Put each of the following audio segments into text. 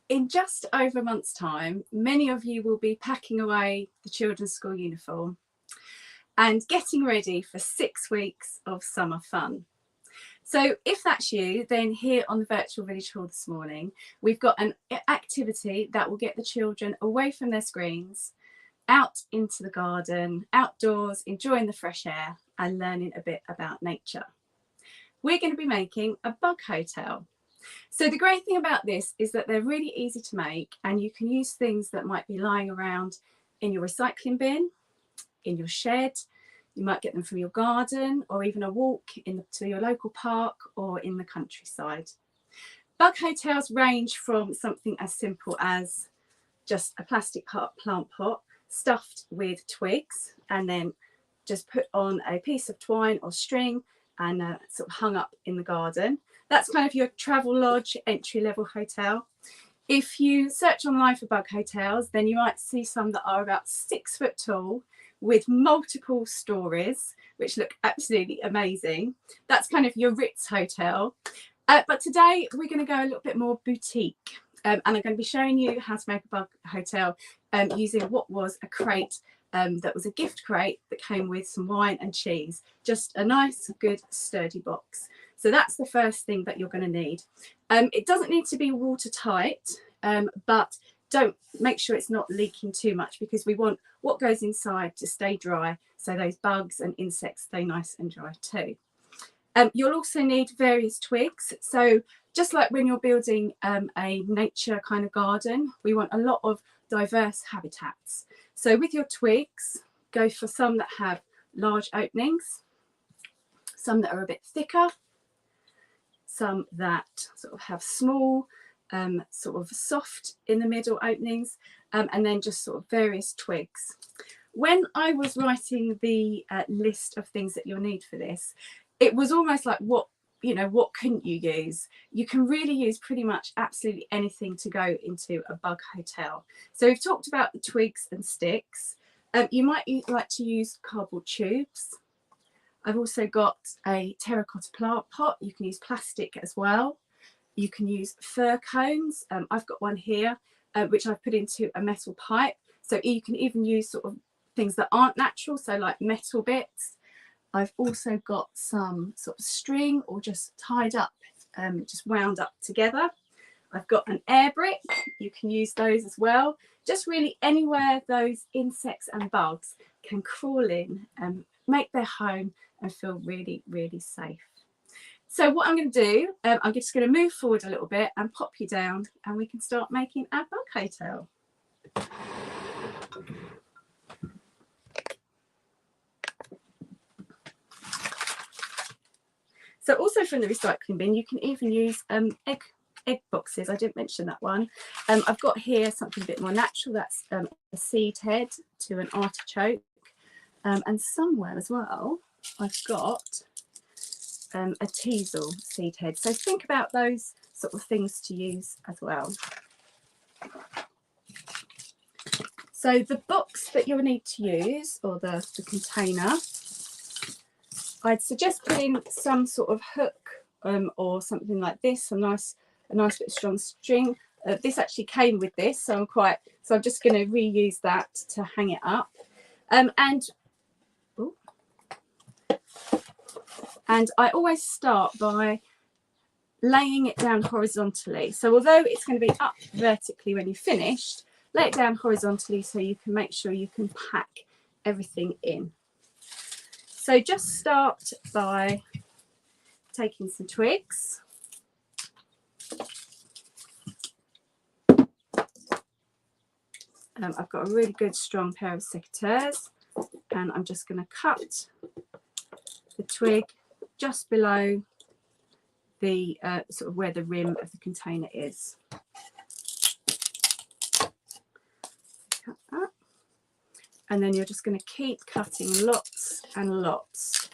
in just over a month's time, many of you will be packing away the children's school uniform and getting ready for 6 weeks of summer fun. So if that's you, then here on the Virtual Village Hall this morning, we've got an activity that will get the children away from their screens, out into the garden, outdoors, enjoying the fresh air and learning a bit about nature. We're going to be making a bug hotel. So the great thing about this is that they're really easy to make, and you can use things that might be lying around in your recycling bin, in your shed. You might get them from your garden, or even a walk to your local park or in the countryside. Bug hotels range from something as simple as just a plastic plant pot stuffed with twigs and then just put on a piece of twine or string and sort of hung up in the garden. That's kind of your travel lodge entry-level hotel. If you search online for bug hotels, then you might see some that are about 6 foot tall with multiple stories, which look absolutely amazing. That's kind of your Ritz hotel. But today we're going to go a little bit more boutique. And I'm going to be showing you how to make a bug hotel using what was a crate that was a gift crate that came with some wine and cheese. Just a nice, good, sturdy box. So that's the first thing that you're going to need. It doesn't need to be watertight, but don't make sure it's not leaking too much, because we want what goes inside to stay dry, so those bugs and insects stay nice and dry too. You'll also need various twigs. So just like when you're building a nature kind of garden, we want a lot of diverse habitats. So with your twigs, go for some that have large openings, some that are a bit thicker, some that sort of have small, sort of soft in the middle openings, and then just sort of various twigs. When I was writing the list of things that you'll need for this, it was almost like, what couldn't you use? You can really use pretty much absolutely anything to go into a bug hotel. So we've talked about the twigs and sticks. You might like to use cardboard tubes. I've also got a terracotta plant pot. You can use plastic as well. You can use fir cones. I've got one here, which I've put into a metal pipe. So you can even use sort of things that aren't natural, so like metal bits. I've also got some sort of string, or just tied up, just wound up together. I've got an air brick. You can use those as well. Just really anywhere those insects and bugs can crawl in and make their home and feel really, really safe. So what I'm going to do, I'm just going to move forward a little bit and pop you down, and we can start making our bug hotel. So also from the recycling bin, you can even use egg boxes. I didn't mention that one. I've got here something a bit more natural. That's a seed head to an artichoke. And somewhere as well, I've got a teasel seed head. So think about those sort of things to use as well. So the box that you'll need to use, or the container, I'd suggest putting some sort of hook or something like this, a nice bit of strong string. This actually came with this, so I'm just going to reuse that to hang it up. And I always start by laying it down horizontally. So although it's going to be up vertically when you're finished, lay it down horizontally so you can make sure you can pack everything in. So just start by taking some twigs. I've got a really good strong pair of secateurs, and I'm just going to cut the twig just below the sort of where the rim of the container is. Cut that. And then you're just going to keep cutting lots and lots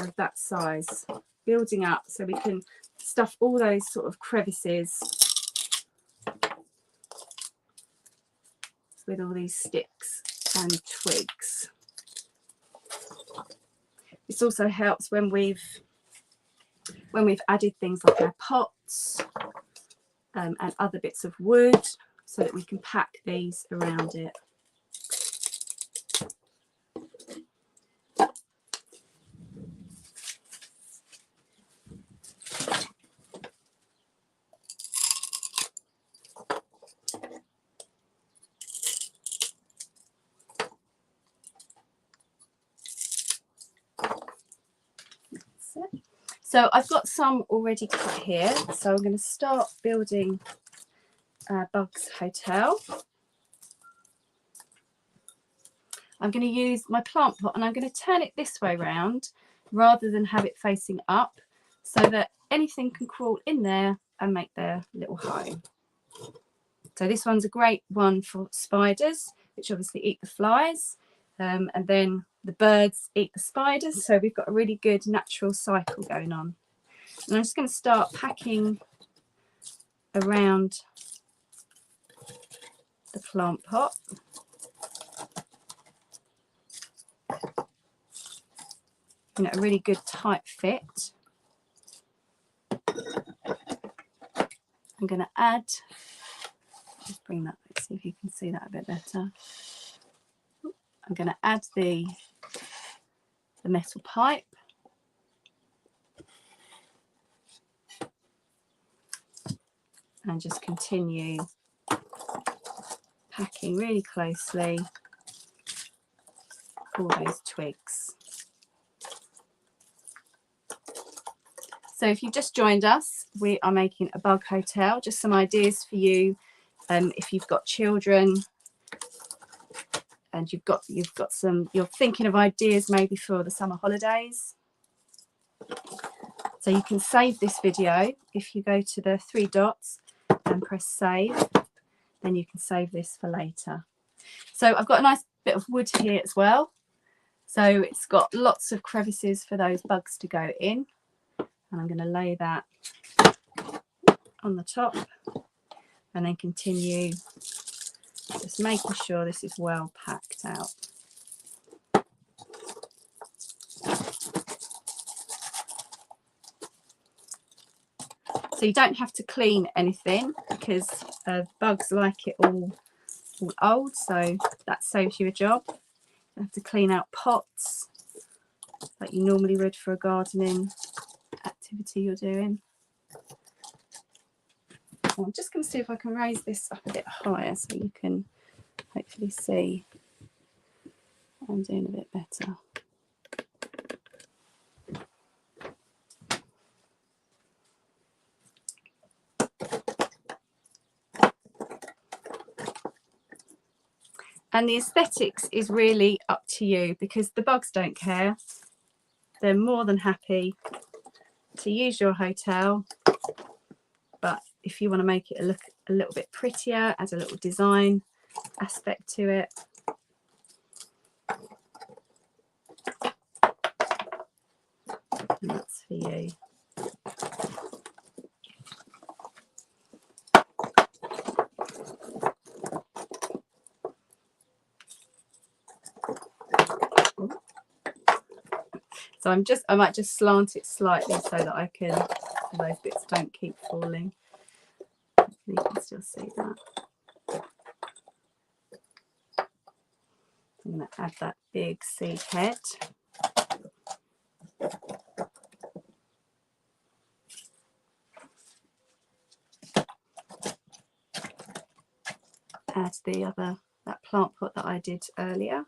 of that size, building up so we can stuff all those sort of crevices with all these sticks and twigs. This also helps when we've added things like our pots and other bits of wood so that we can pack these around it. So I've got some already cut here, so I'm going to start building Bug's Hotel. I'm going to use my plant pot and I'm going to turn it this way round rather than have it facing up, so that anything can crawl in there and make their little home. So this one's a great one for spiders, which obviously eat the flies, and then the birds eat the spiders, so we've got a really good natural cycle going on. And I'm just going to start packing around the plant pot. You know, a really good tight fit. I'm going to add, just bring that, let's see if you can see that a bit better. I'm going to add the metal pipe. And just continue packing really closely all those twigs. So if you've just joined us, we are making a bug hotel. Just some ideas for you if you've got children and you're thinking of ideas maybe for the summer holidays. So you can save this video if you go to the 3 dots and press save, then you can save this for later. So I've got a nice bit of wood here as well. So it's got lots of crevices for those bugs to go in. And I'm going to lay that on the top and then continue just making sure this is well packed out. So you don't have to clean anything because bugs like it all old, so that saves you a job. You have to clean out pots like you normally would for a gardening activity you're doing. I'm just going to see if I can raise this up a bit higher so you can hopefully see what I'm doing a bit better. And the aesthetics is really up to you because the bugs don't care. They're more than happy to use your hotel, but if you want to make it look a little bit prettier, add a little design aspect to it, and that's for you. So I might just slant it slightly so that I can, so those bits don't keep falling. You can still see that. I'm going to add that big seed head. Add that plant pot that I did earlier.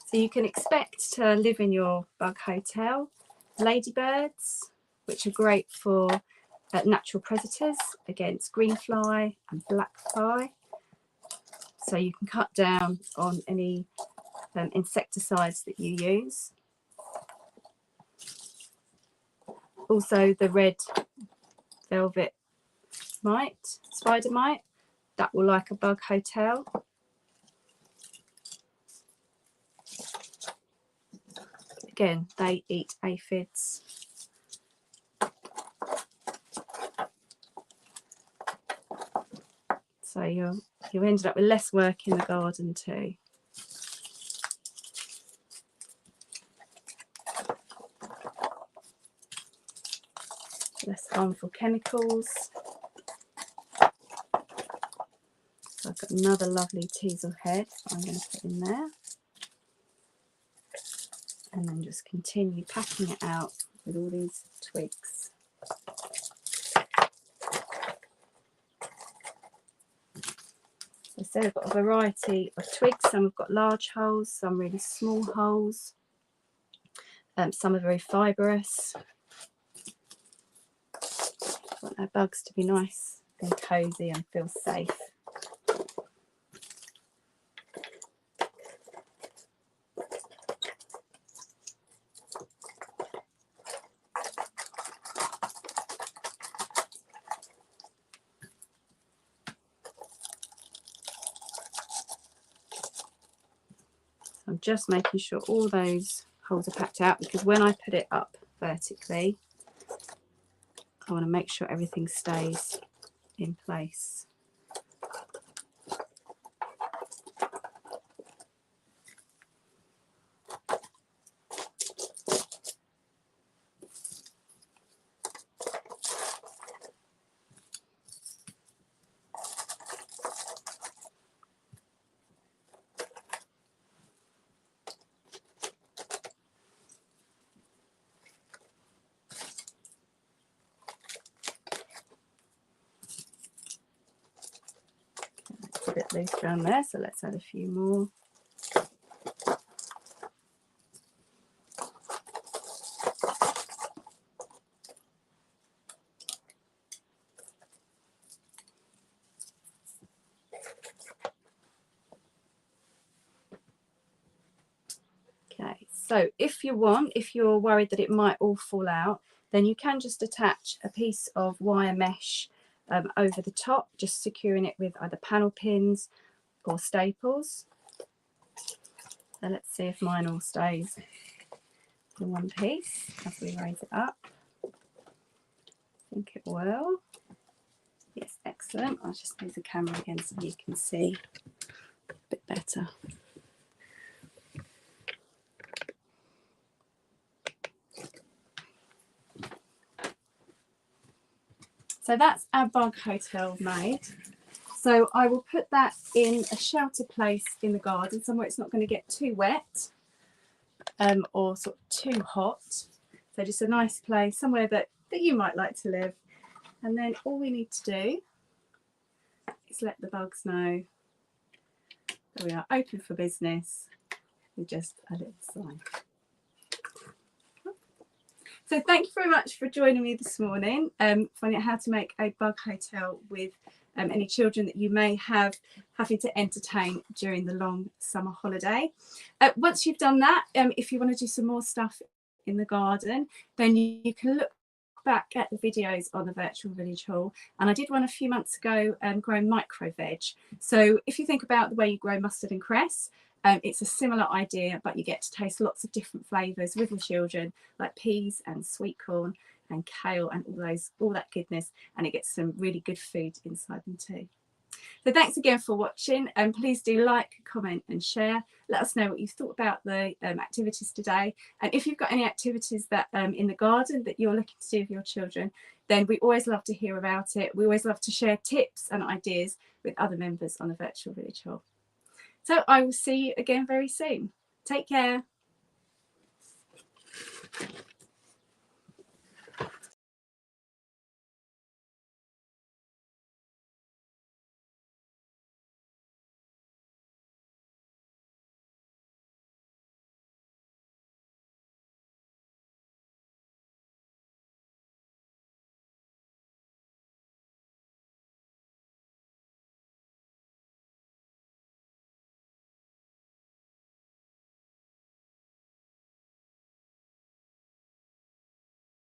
So you can expect to live in your bug hotel ladybirds, which are great for natural predators against greenfly and black fly. So you can cut down on any insecticides that you use. Also the red velvet mite, spider mite, that will like a bug hotel. Again, they eat aphids. So you ended up with less work in the garden too. Less harmful chemicals. So I've got another lovely teasel head I'm going to put in there. And then just continue packing it out with all these twigs. So we've got a variety of twigs. Some have got large holes, some really small holes. Some are very fibrous. I want our bugs to be nice and cosy and feel safe. I'm just making sure all those holes are packed out, because when I put it up vertically, I want to make sure everything stays in place. A bit loose around there, so let's add a few more. Okay, so if you're worried that it might all fall out, then you can just attach a piece of wire mesh over the top, just securing it with either panel pins or staples. So let's see if mine all stays in one piece as we raise it up. I think it will. Yes, excellent. I'll just move the camera again so you can see a bit better. So that's our bug hotel made. So I will put that in a sheltered place in the garden, somewhere it's not going to get too wet or sort of too hot. So just a nice place, somewhere that you might like to live. And then all we need to do is let the bugs know that we are open for business with just a little sign. So thank you very much for joining me this morning, finding out how to make a bug hotel with any children that you may have having to entertain during the long summer holiday. Once you've done that, if you want to do some more stuff in the garden, then you can look back at the videos on the virtual village hall, and I did one a few months ago growing micro veg. So if you think about the way you grow mustard and cress, it's a similar idea, but you get to taste lots of different flavours with the children, like peas and sweet corn and kale and all that goodness, and it gets some really good food inside them too. So thanks again for watching, and please do like, comment and share. Let us know what you thought about the activities today, and if you've got any activities that in the garden that you're looking to do with your children, then we always love to hear about it. We always love to share tips and ideas with other members on the virtual village hall. So I will see you again very soon. Take care.